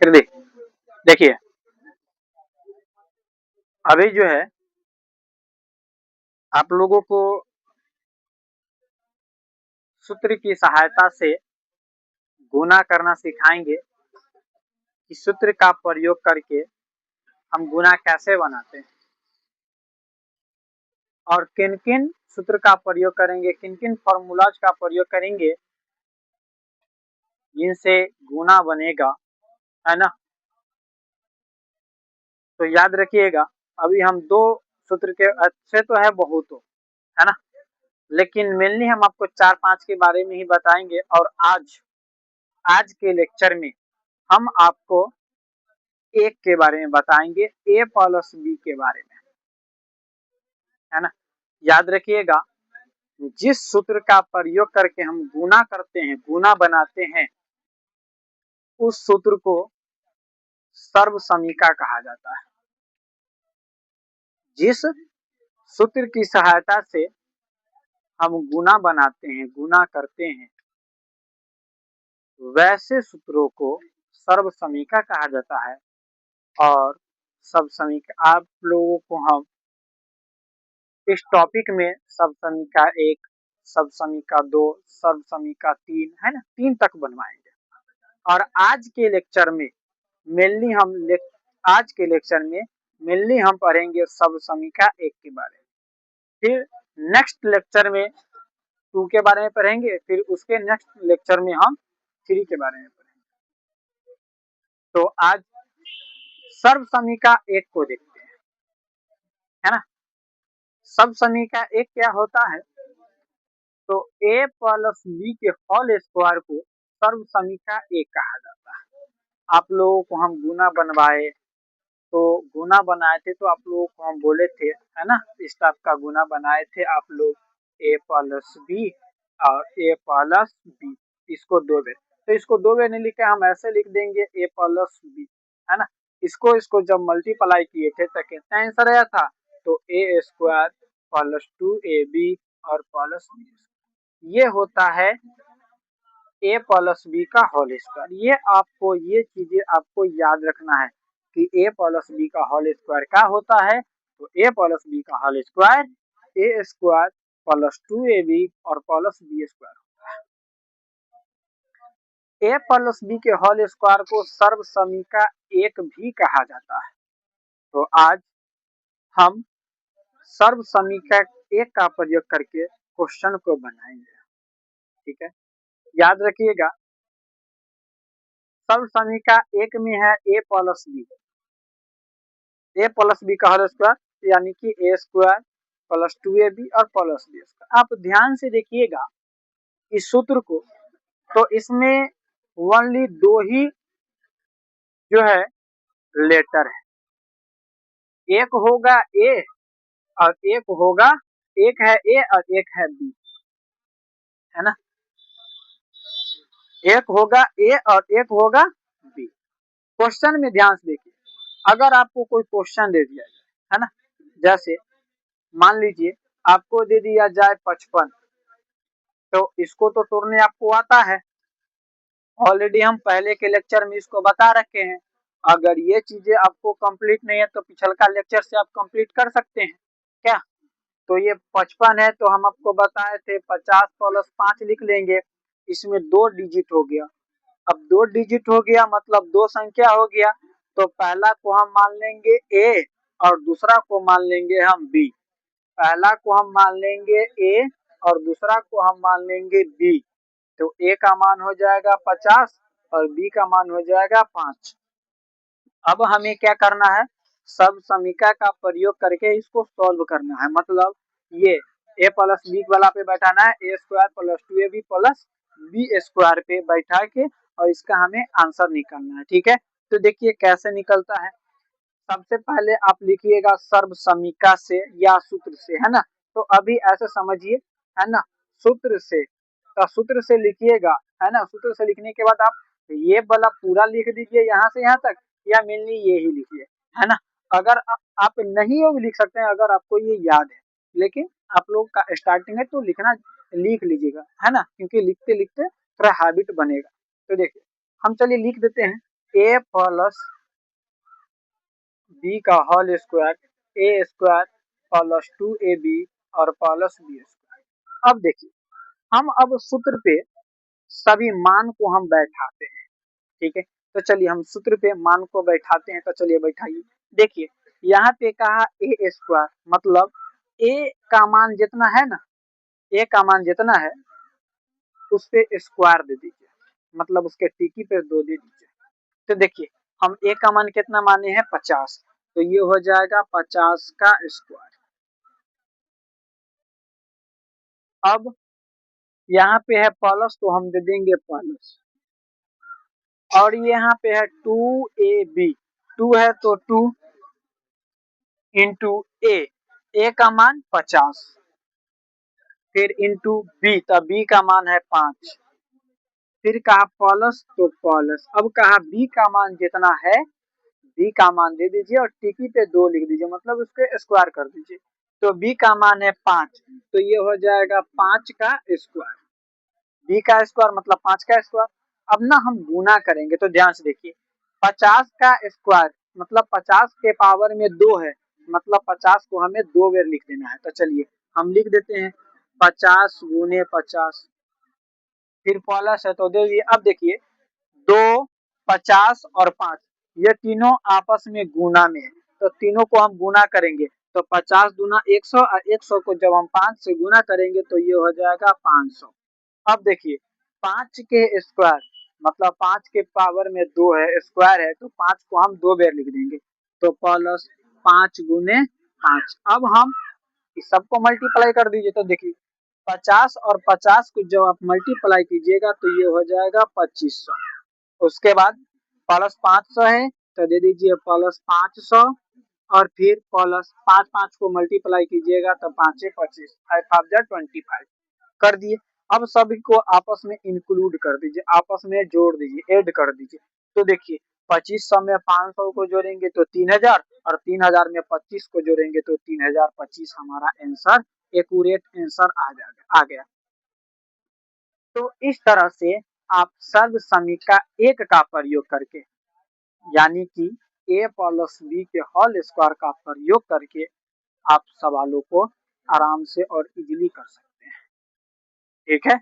फिर देखिए अभी जो है आप लोगों को सूत्र की सहायता से गुणा करना सिखाएंगे कि सूत्र का प्रयोग करके हम गुणा कैसे बनाते हैं और किन किन सूत्र का प्रयोग करेंगे, किन किन फॉर्मूलाज का प्रयोग करेंगे जिनसे गुणा बनेगा, है ना। तो याद रखिएगा अभी हम दो सूत्र के अच्छे तो है बहुत हो, है ना, लेकिन मेनली हम आपको 4-5 के बारे में ही बताएंगे। और आज के लेक्चर में हम आपको एक के बारे में बताएंगे, a प्लस बी के बारे में, है ना। याद रखिएगा जिस सूत्र का प्रयोग करके हम गुणा करते हैं, गुणा बनाते हैं, उस सूत्र को सर्वसमीका कहा जाता है। जिस सूत्र की सहायता से हम गुणा बनाते हैं, गुणा करते हैं, वैसे सूत्रों को सर्वसमीका कहा जाता है। और सर्वसमीका आप लोगों को हम इस टॉपिक में सर्वसमीका 1, सर्वसमीका 2, सर्वसमीका 3, है ना, 3 तक बनवाएंगे। और आज के लेक्चर में मेनली हम पढ़ेंगे सर्वसमीका 1 के बारे में, फिर नेक्स्ट लेक्चर में 2 के बारे में पढ़ेंगे, फिर उसके नेक्स्ट लेक्चर में हम 3 के बारे में पढ़ेंगे। तो आज सर्वसमीका 1 को देखते हैं, है ना। सर्वसमीका 1 क्या होता है, तो a प्लस बी के होल स्क्वायर को सर्वसमीका 1 कहा जाता है। आप लोगों को हम गुना बनवाए थे तो आप लोगों को हम बोले थे, है ना, इस टाइप का गुना बनाए थे आप लोग, a प्लस बी और a प्लस बी, इसको 2 बार, तो इसको 2 बार नहीं लिखे, हम ऐसे लिख देंगे a प्लस बी, है ना। इसको जब मल्टीप्लाई किए थे तो कितना आंसर आया था, तो a स्क्वायर प्लस 2ab और प्लस बी, ये होता है a प्लस बी का होल स्क्वायर। ये चीजें आपको याद रखना है कि a प्लस बी का होल स्क्वायर क्या होता है, तो a प्लस बी का whole square a square plus 2ab और प्लस बी स्क्वायर होता है। a प्लस बी के होल स्क्वायर को सर्वसमीका 1 भी कहा जाता है। तो आज हम सर्वसमीका 1 का प्रयोग करके क्वेश्चन को बनाएंगे, ठीक है। याद रखिएगा सर्वसमीका 1 में है a प्लस बी का होल स्क्वायर यानी कि a स्क्वायर प्लस 2ab और प्लस बी स्क्वायर। आप ध्यान से देखिएगा इस सूत्र को, तो इसमें ओनली 2 ही जो है लेटर है, एक होगा a और एक है a और एक है b, है ना, एक होगा a और एक होगा b। क्वेश्चन में ध्यान से देखिए, अगर आपको कोई क्वेश्चन दे दिया जाए, है ना, जैसे मान लीजिए आपको दे दिया जाए 55, तो इसको तो तोड़ने आपको आता है, ऑलरेडी हम पहले के लेक्चर में इसको बता रखे हैं। अगर ये चीजें आपको कंप्लीट नहीं है तो पिछलका लेक्चर से आप कंप्लीट कर सकते हैं क्या। तो ये 55 है तो हम आपको बताए थे 50 प्लस 5 लिख लेंगे, इसमें 2 डिजिट हो गया। अब 2 डिजिट हो गया मतलब 2 संख्या हो गया, तो पहला को हम मान लेंगे a और दूसरा को मान लेंगे हम b। पहला को हम मान लेंगे a और दूसरा को हम मान लेंगे b। तो a का मान हो जाएगा 50 और b का मान हो जाएगा 5। अब हमें क्या करना है, सर्वसमीका का प्रयोग करके इसको सॉल्व करना है। मतलब ये a प्लस बी वाला पे बैठाना है, a square plus 2ab plus B square पे बैठा के और इसका हमें आंसर निकालना है, ठीक है। तो देखिए कैसे निकलता है। सबसे पहले आप लिखिएगा सर्वसमीका से या सूत्र से, है ना। तो अभी ऐसे समझिए, है ना, सूत्र से, तो सूत्र से लिखिएगा, है ना। सूत्र से लिखने के बाद आप ये वाला पूरा लिख दीजिए यहाँ से यहाँ तक, या मेनली ये ही लिखिए, है ना। अगर आप नहीं वो भी लिख सकते हैं अगर आपको ये याद है, लेकिन आप लोग का स्टार्टिंग है तो लिख लीजिएगा, है ना, क्योंकि लिखते लिखते थोड़ा हैबिट बनेगा। तो देखिए हम चलिए लिख देते हैं, ए प्लस बी का होल स्क्वायर ए स्क्वायर प्लस 2ab और प्लस बी स्क्वायर। अब देखिए हम अब सूत्र पे सभी मान को हम बैठाते हैं, ठीक है। तो चलिए हम सूत्र पे मान को बैठाते हैं, तो चलिए बैठाइए। देखिए यहाँ पे कहा ए स्क्वायर मतलब ए का मान जितना है ना, ए का मान जितना है उस पे स्क्वायर दे दीजिए, मतलब उसके टिकी पे 2 दे दीजिए। तो देखिए हम ए का मान कितना माने हैं 50, तो ये हो जाएगा 50 का स्क्वायर। अब यहाँ पे है प्लस तो हम दे देंगे प्लस, और यहाँ पे है 2ab, 2 है तो 2 इंटू ए का मान 50, फिर इंटू बी, तब बी का मान है 5, फिर कहा प्लस तो प्लस। अब कहा बी का मान जितना है बी का मान दे दीजिए और टिकी पे 2 लिख दीजिए, मतलब उसके स्क्वायर कर दीजिए। तो बी का मान है 5, तो ये हो जाएगा 5 का स्क्वायर। बी का स्क्वायर मतलब 5 का स्क्वायर। अब ना हम गुना करेंगे, तो ध्यान से देखिए 50 का स्क्वायर मतलब 50 के पावर में 2 है, मतलब 50 को हमें 2 बार लिख देना है। तो चलिए हम लिख देते हैं 50 गुने 50, फिर प्लस है तो देखिए अब देखिए 2, 50 और 5 ये तीनों आपस में गुना में है, तो तीनों को हम गुना करेंगे तो 50 दूना 100 और 100 को जब हम 5 से गुना करेंगे तो ये हो जाएगा 500। अब देखिए 5 के स्क्वायर मतलब 5 के पावर में 2 है, स्क्वायर है, तो 5 को हम 2 बार लिख देंगे, तो प्लस 5 गुने 5। अब हम इस सबको मल्टीप्लाई कर दीजिए, तो देखिए 50 और 50 को जब आप मल्टीप्लाई कीजिएगा तो ये हो जाएगा 2500। उसके बाद प्लस 500 है तो दे दीजिए प्लस 500, और फिर प्लस 5 को मल्टीप्लाई कीजिएगा तो 5 25, 5 कर दिए। अब सभी को आपस में इंक्लूड कर दीजिए, आपस में जोड़ दीजिए, ऐड कर दीजिए। तो देखिए 2500 में 500 को जोड़ेंगे तो 3000, और 3000 में 25 को जोड़ेंगे तो 3025 हमारा आंसर, एक्यूरेट आंसर आ गया। तो इस तरह से आप सर्व समीका 1 का प्रयोग करके, यानी कि ए प्लस बी के होल स्क्वायर का प्रयोग करके आप सवालों को आराम से और इजीली कर सकते हैं, ठीक है।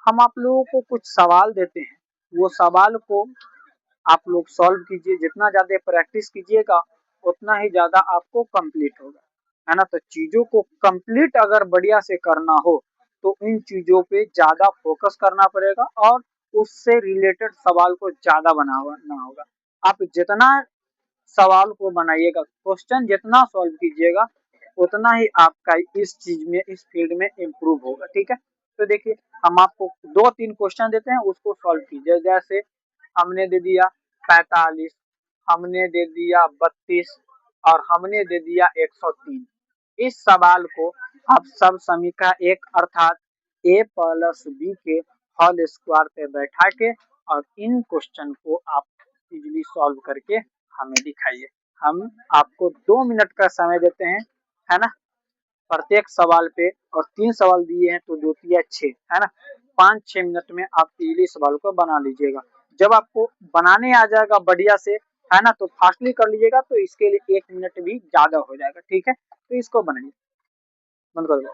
हम आप लोगों को कुछ सवाल देते हैं, वो सवाल को आप लोग सॉल्व कीजिए, जितना ज्यादा प्रैक्टिस कीजिएगा उतना ही ज्यादा आपको कंप्लीट होगा, है ना। तो चीजों को कंप्लीट अगर बढ़िया से करना हो तो इन चीजों पे ज्यादा फोकस करना पड़ेगा और उससे रिलेटेड सवाल को ज्यादा बनाना होगा। आप जितना सवाल को बनाइएगा, क्वेश्चन जितना सॉल्व कीजिएगा उतना ही आपका इस चीज में, इस फील्ड में इम्प्रूव होगा, ठीक है। तो देखिए हम आपको 2-3 क्वेश्चन देते हैं, उसको सॉल्व कीजिए। जैसे हमने दे दिया 45, हमने दे दिया 32 और हमने दे दिया 103। इस सवाल को आप सब समीकरण 1 अर्थात ए प्लस बी के होल स्क्वायर पे बैठा के और इन क्वेश्चन को आप इजीली सॉल्व करके हमें दिखाइए। हम आपको 2 मिनट का समय देते हैं, है ना, प्रत्येक सवाल पे, और 3 सवाल दिए हैं तो 2 तिया 6, है ना। 5-6 मिनट में आप इजीली सवाल को बना लीजिएगा। जब आपको बनाने आ जाएगा बढ़िया से, है ना, तो फास्टली कर लीजिएगा, तो इसके लिए 1 मिनट भी ज्यादा हो जाएगा, ठीक है। तो इसको बनाइए, बंद कर दो।